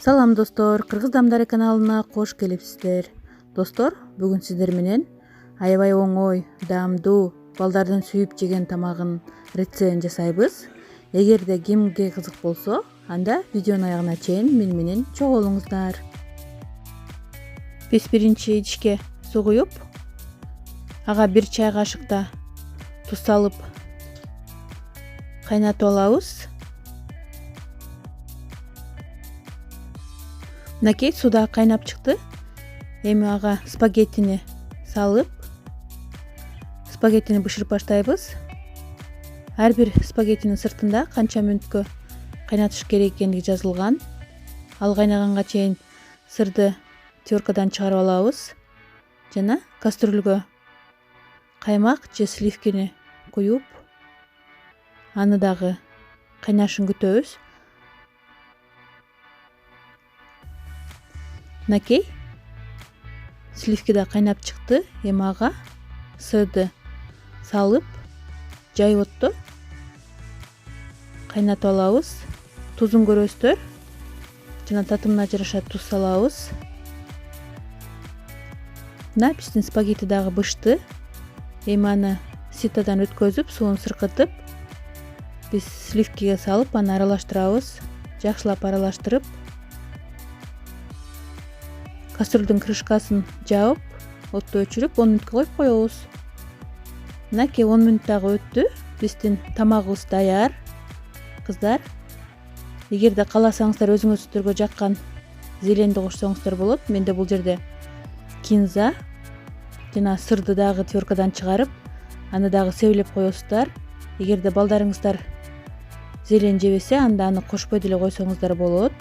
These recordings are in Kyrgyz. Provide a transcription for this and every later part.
Салам достор, Кыргыз дамдары каналына кош келипсиздер. Достор, бүгүн сиздер менен аябай оңой, даамдуу, балдардын сүйүп жеген тамагын рецептин жасайбыз. Эгерде кимге кызык болсо, анда видеонун аягына чейин мени менен чогулуңуздар. Биз биринчи идишке суу куюп, ага 1 чай кашыкта туз салып кайнатып алабыз. Мынакей суда кайнап чыкты. Эми ага спагеттини салып, спагеттини бышырып баштайбыз. Ар бир спагеттинин сыртында канча мүнөткө кайнатыш керек экендиги жазылган. Ал кайнаганга чейин сырды теркадан чыгарып алабыз жана кастрюлгө каймак же сливкини куюп, аны дагы кайнашын күтөбүз. Мынакей сливки да кайнап чыкты. Эми ага сырды салып, жайып отто кайнатып алабыз. Тузун көрөсүздөр жана татымына жараша туз салабыз. Мына биздин спагетти дагы бышты. Эми аны ситадан өткөзүп, суун сыркытып, биз сливкиге салып, аны аралаштырабыз. Жакшылап аралаштырып, кастрюлдун крышкасын жаап, отту өчүрүп 10 мүнөткө коюп коебуз. Мынакей 10 мүнөт дагы өттү. Биздин тамагыбыз даяр. Кыздар, эгерде кааласаңыздар өзүңүздөргө жаккан зеленди кошсоңуздар болот. Менде бул жерде кинза жана сырды дагы теркадан чыгарып, аны дагы себелеп коесуздар. Эгерде балдарыңыздар зелень жебесе, анда аны кошпой деле койсоңуздар болот.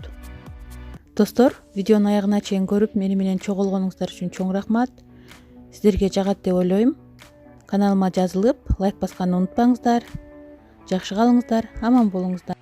Достор, видеонун аягына чейин көрүп, мени менен чогулгонуңуздар үчүн чоң рахмат. Сиздерге жагат деп ойлойм. Каналыма жазылып, лайк басканды унутпаңыздар. Жакшы калыңыздар, аман болуңуздар.